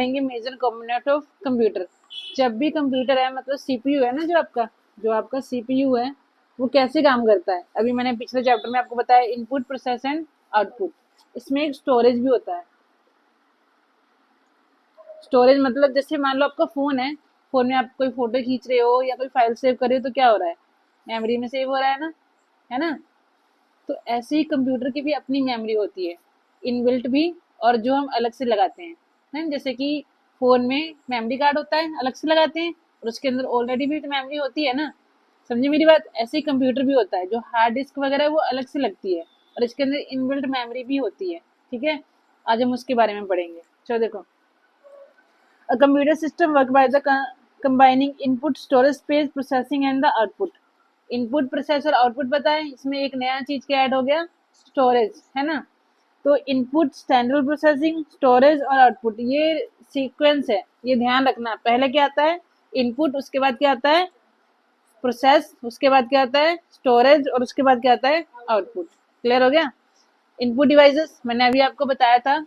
Major component of computer. जब भी computer है मतलब सीपीयू है ना, जो आपका सीपीयू है वो कैसे काम करता है। अभी मैंने पिछले चैप्टर में आपको बताया इनपुट प्रोसेस एंड आउटपुट। इसमें एक स्टोरेज भी होता है। स्टोरेज मतलब जैसे मान लो आपका फोन है, फोन में आप कोई फोटो खींच रहे हो या कोई फाइल सेव कर रहे हो तो क्या हो रहा है, मेमोरी में सेव हो रहा है ना। तो ऐसे ही कंप्यूटर की भी अपनी मेमोरी होती है, इनबिल्ट भी और जो हम अलग से लगाते हैं, है जैसे कि फोन में मेमोरी कार्ड होता है अलग से लगाते हैं और उसके अंदर ऑलरेडी भी तो मेमोरी होती है ना, समझे मेरी बात। ऐसे ही कंप्यूटर भी होता है, जो हार्ड डिस्क वगैरह है वो अलग से लगती है और इसके अंदर इनबिल्ट मेमोरी भी होती है। ठीक है, आज हम उसके बारे में पढ़ेंगे। चलो देखो, a computer system work by the combining input storage space processing and the output। Input process और आउटपुट पता है, इसमें एक नया चीज क्या ऐड हो गया, स्टोरेज, है ना। तो इनपुट स्टैंडर्ड प्रोसेसिंग स्टोरेज और आउटपुट, ये सीक्वेंस है, ये ध्यान रखना। पहले क्या आता है इनपुट, उसके बाद क्या आता है प्रोसेस, उसके बाद क्या आता है स्टोरेज और उसके बाद क्या आता है आउटपुट। क्लियर हो गया। इनपुट डिवाइसेस मैंने अभी आपको बताया था,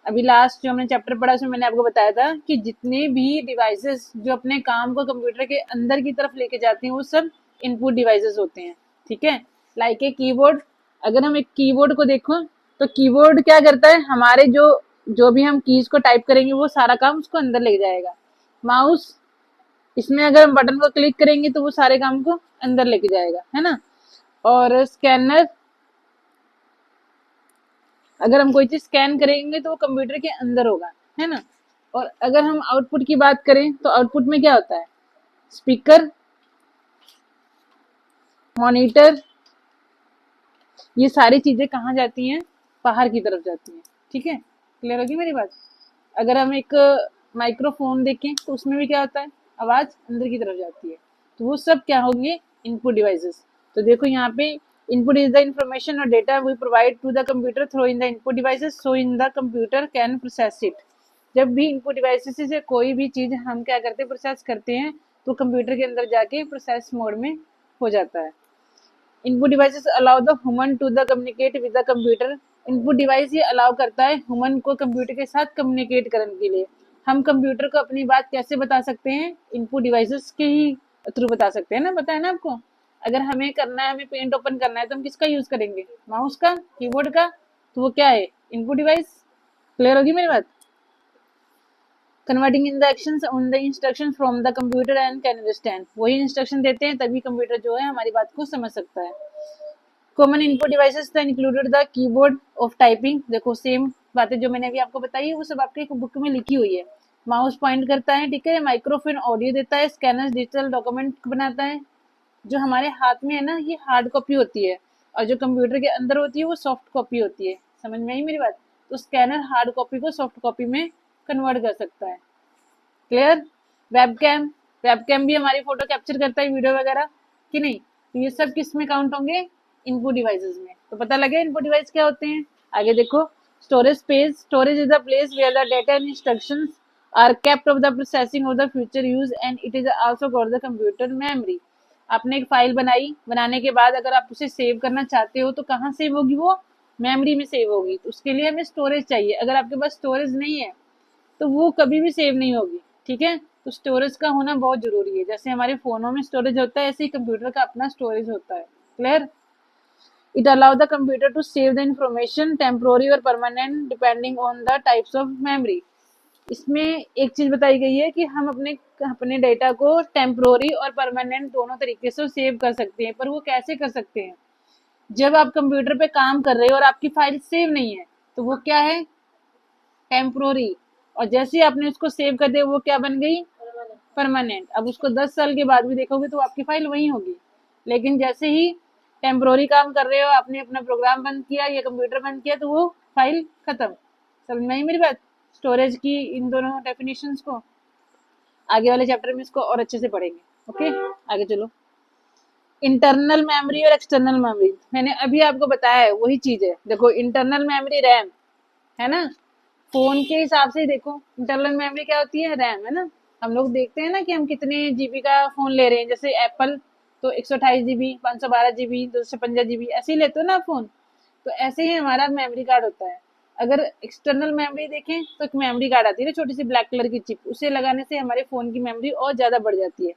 अभी लास्ट जो हमने चैप्टर पढ़ा उसमें मैंने आपको बताया था कि जितने भी डिवाइसेस जो अपने काम को कंप्यूटर के अंदर की तरफ लेके जाते हैं वो सब इनपुट डिवाइसेस होते हैं। ठीक है, लाइक ए कीबोर्ड। अगर हम एक कीबोर्ड को देखो तो कीबोर्ड क्या करता है, हमारे जो जो भी हम कीज को टाइप करेंगे वो सारा काम उसको अंदर ले जाएगा। माउस, इसमें अगर हम बटन को क्लिक करेंगे तो वो सारे काम को अंदर लेके जाएगा, है ना। और स्कैनर, अगर हम कोई चीज स्कैन करेंगे तो वो कंप्यूटर के अंदर होगा, है ना। और अगर हम आउटपुट की बात करें तो आउटपुट में क्या होता है, स्पीकर, मॉनिटर, ये सारी चीजें कहाँ जाती हैं, बाहर की तरफ जाती हैं। ठीक है, क्लियर होगी मेरी बात। अगर हम एक माइक्रोफोन देखें तो उसमें भी क्या होता है, आवाज अंदर की तरफ जाती है। तो वो सब क्या होंगे, इनपुट डिवाइसेस। तो देखो यहाँ पे इनपुट इज द इंफॉर्मेशन और data we provide to the computer through in the input devices so in the computer can process it. जब भी इनपुट डिवाइसेस से कोई भी चीज हम क्या करते हैं, प्रोसेस करते हैं, तो कंप्यूटर के अंदर जाके प्रोसेस मोड में हो जाता है। Input devices allow the human to the communicate with the computer. Input device ये अलाउ करता है ह्यूमन को कंप्यूटर के साथ कम्युनिकेट करने के लिए। हम कंप्यूटर को अपनी बात कैसे बता सकते हैं, इनपुट डिवाइसेस के ही थ्रू बता सकते हैं ना, पता है ना आपको। अगर हमें करना है, हमें पेंट ओपन करना है तो हम किसका यूज करेंगे, माउस का, कीबोर्ड का। तो वो क्या है, इनपुट डिवाइस। क्लियर होगी मेरी बात। Converting in the actions on the instruction from the computer and can understand. वही इंस्ट्रक्शन देते हैं तभी कंप्यूटर जो है हमारी बात को समझ सकता है। Common input devices the included the keyboard of typing. देखो सेम बातें जो मैंने अभी आपको बताई है वो सब आपके बुक में लिखी हुई है। माउस पॉइंट करता है, ठीक है, माइक्रोफोन ऑडियो देता है, स्कैनर डिजिटल डॉक्यूमेंट बनाता है। जो हमारे हाथ में है ना ये हार्ड कॉपी होती है और जो कंप्यूटर के अंदर होती है वो सॉफ्ट कॉपी होती है। समझ में आई मेरी बात। तो स्कैनर हार्ड कॉपी को सॉफ्ट कॉपी में कन्वर्ट कर सकता है। क्लियर। वेबकैम, वेबकैम भी हमारी फोटो कैप्चर करता है, वीडियो वगैरह, कि नहीं। तो ये सब किस में काउंट होंगे, इनपुट डिवाइसेस में। तो पता लगे इनपुट डिवाइस क्या होते हैं। आगे देखो, storage space. Storage is the place where the data and instructions are kept of the processing of the future use and it is also called the computer memory. आपने एक फाइल बनाई, बनाने के बाद अगर आप उसे सेव करना चाहते हो तो कहाँ सेव होगी, वो मेमोरी में सेव होगी। तो उसके लिए हमें स्टोरेज चाहिए। अगर आपके पास स्टोरेज नहीं है तो वो कभी भी सेव नहीं होगी। ठीक है, तो स्टोरेज का होना बहुत जरूरी है। जैसे हमारे फोनों में स्टोरेज होता है ऐसे ही कंप्यूटर का अपना स्टोरेज होता है। Clear. It allow the computer to save the information temporary और permanent depending on the types of memory. इसमें एक चीज बताई गई है कि हम अपने अपने डेटा को टेम्पोररी और परमानेंट दोनों तरीके से सेव कर सकते हैं। पर वो कैसे कर सकते हैं, जब आप कंप्यूटर पे काम कर रहे हो और आपकी फाइल सेव नहीं है तो वो क्या है, टेम्पोररी। और जैसे ही आपने उसको सेव कर दिया वो क्या बन गई, परमानेंट। अब उसको 10 साल के बाद भी देखोगे तो आपकी फाइल वही होगी। लेकिन जैसे ही टेम्पोररी काम कर रहे हो, आपने अपना प्रोग्राम बंद किया या कंप्यूटर बंद किया तो वो फाइल खत्म। समझ में आई मेरी बात। स्टोरेज की इन दोनों डेफिनेशंस को आगे वाले चैप्टर में इसको और अच्छे से पढ़ेंगे। ओके, आगे चलो। इंटरनल मेमोरी और एक्सटर्नल मेमोरी मैंने अभी आपको बताया है, वही चीज है। देखो इंटरनल मेमोरी रैम है ना, फोन के हिसाब से ही देखो इंटरनल मेमोरी क्या होती है, रैम, है ना। हम लोग देखते हैं ना कि हम कितने जीबी का फोन ले रहे हैं, जैसे एप्पल तो 128 GB, 512 GB, 256 GB ऐसे ही लेते हो ना फोन। तो ऐसे ही हमारा मेमोरी कार्ड होता है। अगर एक्सटर्नल मेमोरी देखें तो एक मेमोरी कार्ड आती है ना छोटी सी ब्लैक कलर की चिप, उसे लगाने से हमारे फोन की मेमोरी और ज्यादा बढ़ जाती है।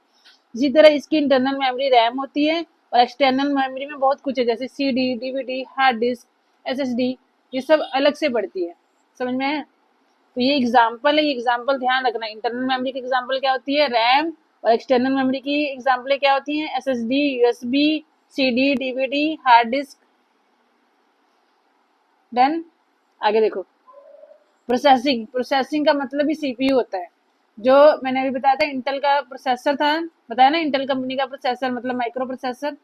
इसी तरह इसकी इंटरनल मेमोरी रैम होती है और एक्सटर्नल मेमोरी में बहुत कुछ है, जैसे CD, DVD, hard disk, SSD, ये सब अलग से बढ़ती है। समझ में है? तो ये एग्जाम्पल है, ये एग्जाम्पल ध्यान रखना। इंटरनल मेमोरी की एग्जाम्पल क्या होती है? रैम। और एक्सटर्नल मेमोरी की एग्जाम्पल क्या होती है? SSD, USB, CD, DVD, hard disk. Done. आगे देखो, प्रोसेसिंग। प्रोसेसिंग का मतलब ही CPU होता है। जो मैंने अभी बताया था इंटेल का प्रोसेसर था, बताया ना, इंटेल कंपनी का प्रोसेसर मतलब माइक्रो प्रोसेसर।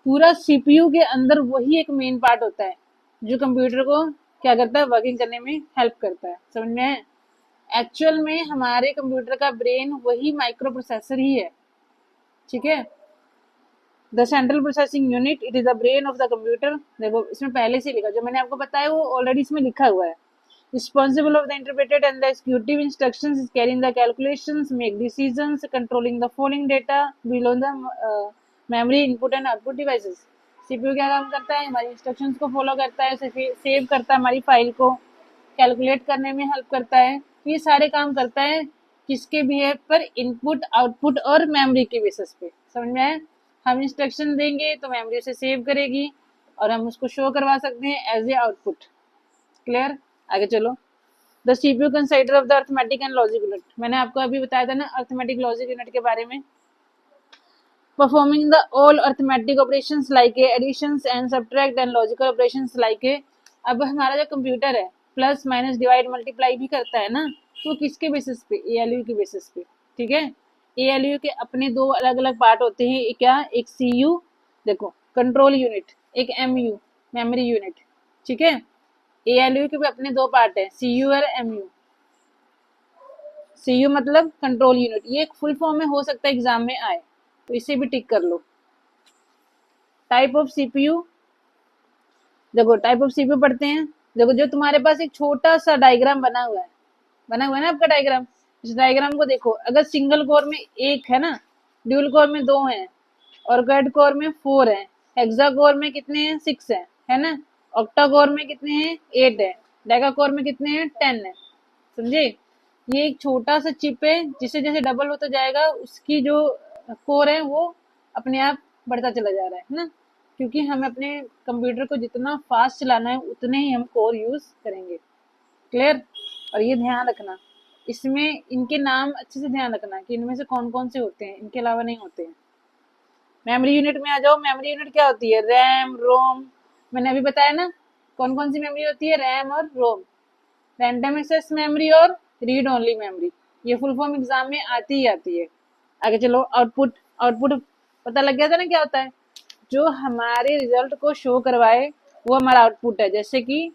पूरा CPU के अंदर वही एक मेन पार्ट होता है जो कंप्यूटर को क्या करता है? वर्किंग करने में हेल्प करता है। समझ में है? एक्चुअल में हमारे कंप्यूटर का ब्रेन वही माइक्रो प्रोसेसर ही है। ठीक है? The central processing unit, it is the brain of the computer. देखो इसमें पहले से लिखा, जो मैंने आपको बताया वो ऑलरेडी इसमें लिखा हुआ है। Responsible of the interpreted and the executive instructions is carrying the calculations, make decisions, controlling the following data below the memory input and output devices. CPU क्या काम करता है? हमारी इंस्ट्रक्शंस को फॉलो करता है, उसे सेव करता है हमारी फाइल को, कैलकुलेट करने में हेल्प करता है। ये सारे काम करता है किसके बिहेव पर? इनपुट, आउटपुट और मेमोरी के बेसिस पे। समझ में आया? हम इंस्ट्रक्शन देंगे तो मेमोरी उसे सेव करेगी और हम उसको शो करवा सकते हैं एज ए आउटपुट। क्लियर? आगे चलो। The CPU consider of the arithmetic and logic unit, मैंने आपको अभी बताया था ना अर्थमेटिक लॉजिक यूनिट के बारे में। Performing the all arithmetic operations like a additions and subtract and logical operations like a. अब हमारा जो कंप्यूटर है प्लस माइनस डिवाइड मल्टीप्लाई भी करता है ना, तो किसके बेसिस पे? ALU के बेसिस पे। ठीक है? ALU के अपने दो अलग अलग पार्ट होते हैं, एक क्या? एक CU, देखो कंट्रोल यूनिट, एक MU मेमोरी यूनिट। ठीक है? ALU के भी अपने दो पार्ट है, CU और MU। CU मतलब कंट्रोल यूनिट, ये एक फुल फॉर्म में हो सकता है एग्जाम में आए, तो इसे भी टिक कर लो। टाइप ऑफ CPU, देखो टाइप ऑफ CPU पढ़ते हैं। देखो जो तुम्हारे पास एक छोटा सा डायग्राम बना हुआ है ना आपका डायग्राम, इस डायग्राम को देखो। अगर सिंगल कोर में एक है ना, ड्यूल कोर में दो हैं, और क्वाड कोर में 4 है, हेक्सा कोर में कितने हैं? 6 है ना, ऑक्टा कोर में कितने हैं? 8 है, डेका कोर में कितने हैं? 10 है। समझे? ये एक छोटा सा चिप है, जिसे जैसे डबल होता जाएगा उसकी जो कोर है वो अपने आप बढ़ता चला जा रहा है ना, क्योंकि हमें अपने कंप्यूटर को जितना फास्ट चलाना है उतने ही हम कोर यूज करेंगे। क्लियर? और ये ध्यान रखना, इसमें इनके नाम अच्छे से ध्यान रखना कि इनमें से कौन कौन से होते हैं, इनके अलावा नहीं होते हैं। मेमोरी यूनिट में आ जाओ। मेमोरी यूनिट क्या होती है? रैम, रोम। मैंने अभी बताया ना कौन कौन सी मेमोरी होती है, रैम और रोम। रैंडम एक्सेस मेमोरी और रीड ओनली मेमोरी, ये फुल फॉर्म एग्जाम में आती ही आती है। आगे चलो, आउटपुट। आउटपुट पता लग गया था ना क्या होता है? जो हमारे रिजल्ट को शो करवाए वो हमारा आउटपुट है। जैसे कि